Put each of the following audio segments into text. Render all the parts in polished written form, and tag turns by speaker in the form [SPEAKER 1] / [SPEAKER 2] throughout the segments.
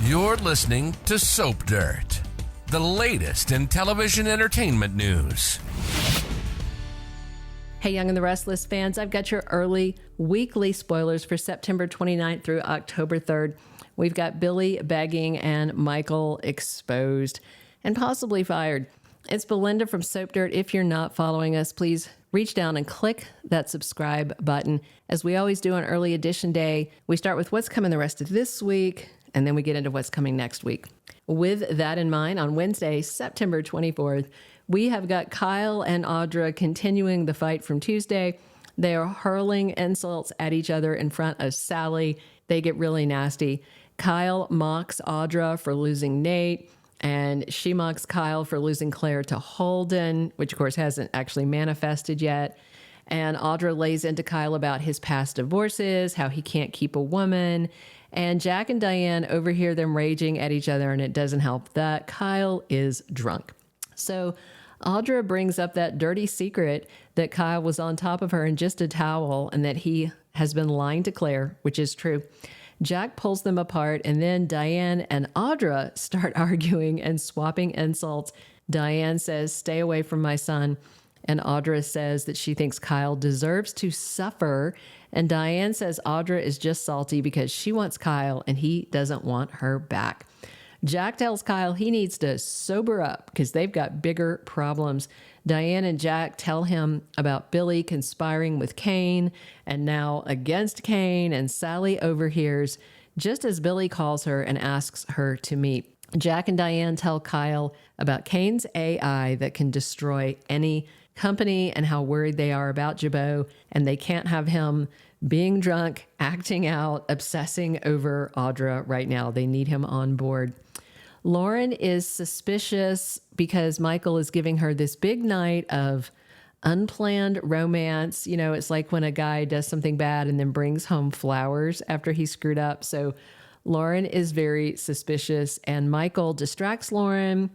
[SPEAKER 1] You're listening to Soap Dirt, the latest in television entertainment news.
[SPEAKER 2] Hey, Young and the Restless fans, I've got your early weekly spoilers for September 29th through October 3rd. We've got Billy begging and Michael exposed and possibly fired. It's Belinda from Soap Dirt. If you're not following us, please reach down and click that subscribe button. As we always do on Early Edition Day, we start with what's coming the rest of this week, and then we get into what's coming next week. With that in mind, on Wednesday, September 24th, we have got Kyle and Audra continuing the fight from Tuesday. They are hurling insults at each other in front of Sally. They get really nasty. Kyle mocks Audra for losing Nate, and she mocks Kyle for losing Claire to Holden, which of course hasn't actually manifested yet. And Audra lays into Kyle about his past divorces, how he can't keep a woman. And Jack and Diane overhear them raging at each other, and it doesn't help that Kyle is drunk. So Audra brings up that dirty secret that Kyle was on top of her in just a towel and that he has been lying to Claire, which is true. Jack pulls them apart, and then Diane and Audra start arguing and swapping insults. Diane says, "Stay away from my son." And Audra says that she thinks Kyle deserves to suffer. And Diane says Audra is just salty because she wants Kyle and he doesn't want her back. Jack tells Kyle he needs to sober up because they've got bigger problems. Diane and Jack tell him about Billy conspiring with Kane and now against Kane, and Sally overhears just as Billy calls her and asks her to meet. Jack and Diane tell Kyle about Kane's AI that can destroy any company and how worried they are about Jabot, and they can't have him being drunk, acting out, obsessing over Audra right now. They need him on board. Lauren is suspicious because Michael is giving her this big night of unplanned romance. You know, it's like when a guy does something bad and then brings home flowers after he screwed up. So Lauren is very suspicious, and Michael distracts Lauren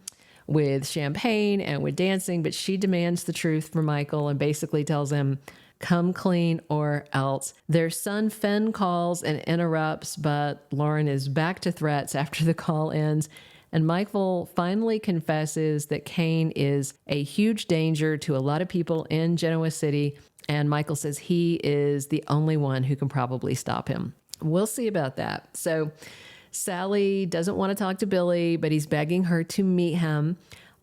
[SPEAKER 2] with champagne and with dancing, but she demands the truth from Michael and basically tells him, come clean or else. Their son Fenn calls and interrupts, but Lauren is back to threats after the call ends. And Michael finally confesses that Kane is a huge danger to a lot of people in Genoa City. And Michael says he is the only one who can probably stop him. We'll see about that. So Sally doesn't want to talk to Billy, but he's begging her to meet him.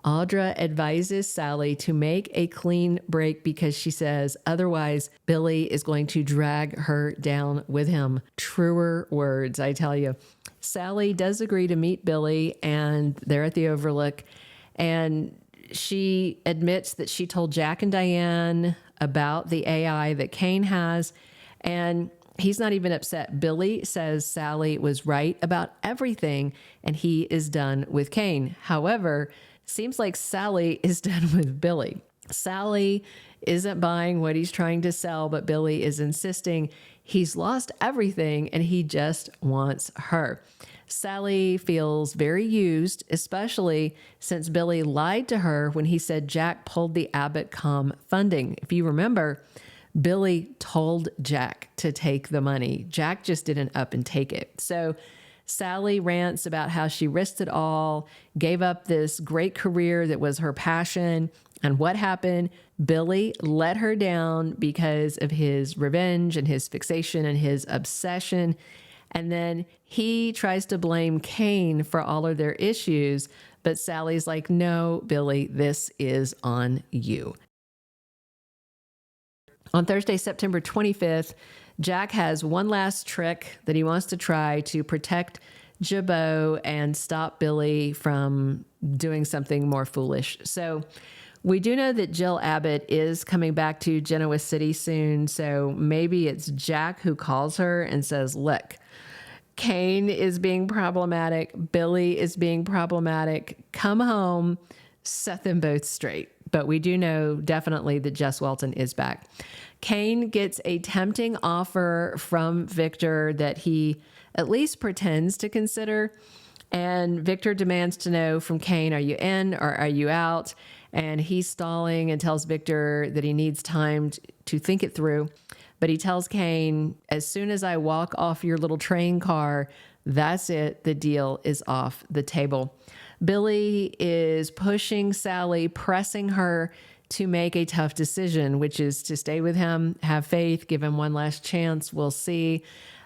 [SPEAKER 2] Audra advises Sally to make a clean break because she says otherwise Billy is going to drag her down with him. Truer words, I tell you. Sally does agree to meet Billy, and they're at the Overlook, and she admits that she told Jack and Diane about the AI that Kane has, and he's not even upset. Billy says Sally was right about everything, and he is done with Kane. However, seems like Sally is done with Billy. Sally isn't buying what he's trying to sell, but Billy is insisting he's lost everything and he just wants her. Sally feels very used, especially since Billy lied to her when he said Jack pulled the Abbott funding. If you remember, Billy told Jack to take the money. Jack just didn't up and take it. So Sally rants about how she risked it all, gave up this great career that was her passion. And what happened? Billy let her down because of his revenge and his fixation and his obsession. And then he tries to blame Kane for all of their issues. But Sally's like, no, Billy, this is on you. On Thursday, September 25th, Jack has one last trick that he wants to try to protect Jabot and stop Billy from doing something more foolish. So we do know that Jill Abbott is coming back to Genoa City soon. So maybe it's Jack who calls her and says, look, Kane is being problematic. Billy is being problematic. Come home, set them both straight. But we do know definitely that Jess Walton is back. Kane gets a tempting offer from Victor that he at least pretends to consider. And Victor demands to know from Kane, are you in or are you out? And he's stalling and tells Victor that he needs time to think it through. But he tells Kane, as soon as I walk off your little train car, that's it. The deal is off the table. Billy is pushing Sally, pressing her to make a tough decision, which is to stay with him, have faith, give him one last chance. We'll see.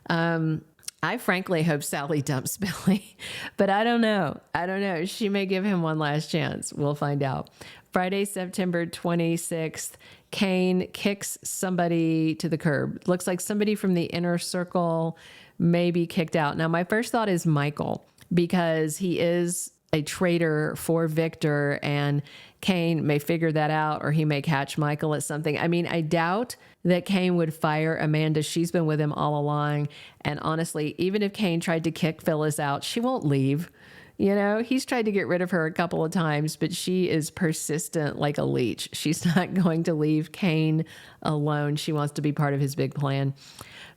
[SPEAKER 2] I frankly hope Sally dumps Billy, but I don't know. She may give him one last chance. We'll find out. Friday, September 26th, Kane kicks somebody to the curb. Looks like somebody from the inner circle may be kicked out. Now, my first thought is Michael, because he is a traitor for Victor, and Kane may figure that out, or he may catch Michael at something. I mean, I doubt that Kane would fire Amanda. She's been with him all along. And honestly, even if Kane tried to kick Phyllis out, she won't leave. You know, he's tried to get rid of her a couple of times, but she is persistent like a leech. She's not going to leave Kane alone. She wants to be part of his big plan.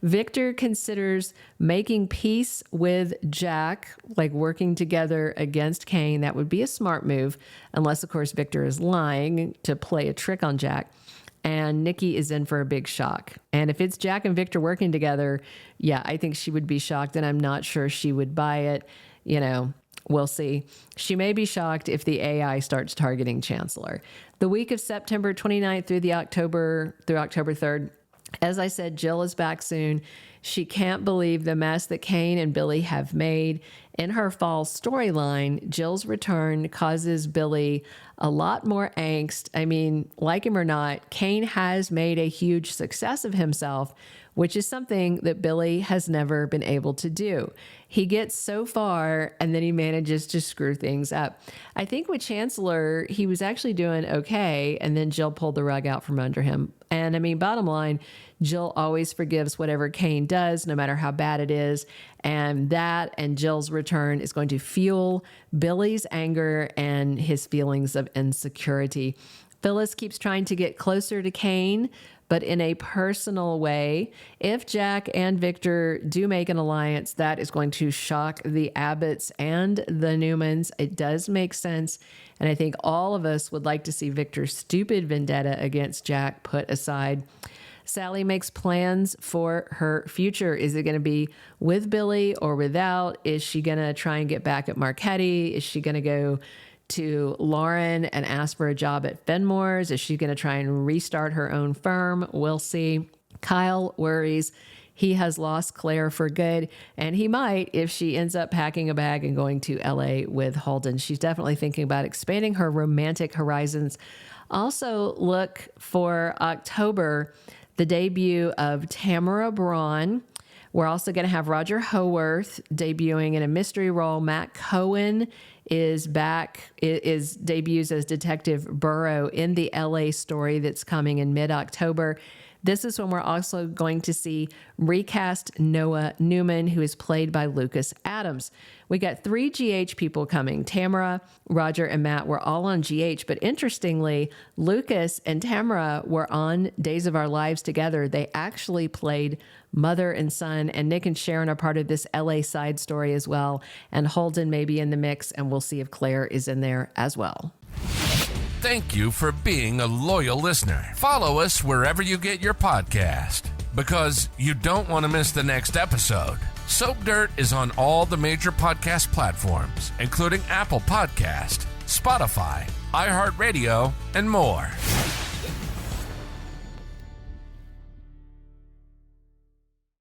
[SPEAKER 2] Victor considers making peace with Jack, like working together against Kane. That would be a smart move, unless, of course, Victor is lying to play a trick on Jack. And Nikki is in for a big shock. And if it's Jack and Victor working together, yeah, I think she would be shocked, and I'm not sure she would buy it. You know, we'll see. She may be shocked if the AI starts targeting Chancellor. The week of September 29th through October 3rd, as I said, Jill is back soon. She can't believe the mess that Kane and Billy have made. In her fall storyline, Jill's return causes Billy a lot more angst. I mean, like him or not, Kane has made a huge success of himself, which is something that Billy has never been able to do. He gets so far, and then he manages to screw things up. I think with Chancellor, he was actually doing okay, and then Jill pulled the rug out from under him. And I mean, bottom line, Jill always forgives whatever Kane does, no matter how bad it is. And that and Jill's return is going to fuel Billy's anger and his feelings of insecurity. Phyllis keeps trying to get closer to Kane, but in a personal way. If Jack and Victor do make an alliance, that is going to shock the Abbotts and the Newmans. It does make sense. And I think all of us would like to see Victor's stupid vendetta against Jack put aside. Sally makes plans for her future. Is it going to be with Billy or without? Is she going to try and get back at Marchetti? Is she going to go to Lauren and ask for a job at Fenmore's? Is she going to try and restart her own firm? We'll see. Kyle worries he has lost Claire for good, and he might if she ends up packing a bag and going to LA with Holden. She's definitely thinking about expanding her romantic horizons. Also, look for October, the debut of Tamara Braun. We're also going to have Roger Howarth debuting in a mystery role. Matt Cohen is back, debuts as Detective Burrow in the LA story that's coming in mid-October. This is when we're also going to see recast Noah Newman, who is played by Lucas Adams. We got 3 GH people coming. Tamara, Roger, and Matt were all on GH, but interestingly, Lucas and Tamara were on Days of Our Lives together. They actually played mother and son, and Nick and Sharon are part of this LA side story as well, and Holden may be in the mix, and we'll see if Claire is in there as well.
[SPEAKER 1] Thank you for being a loyal listener. Follow us wherever you get your podcast, because you don't want to miss the next episode. Soap Dirt is on all the major podcast platforms, including Apple Podcast, Spotify, iHeartRadio, and more.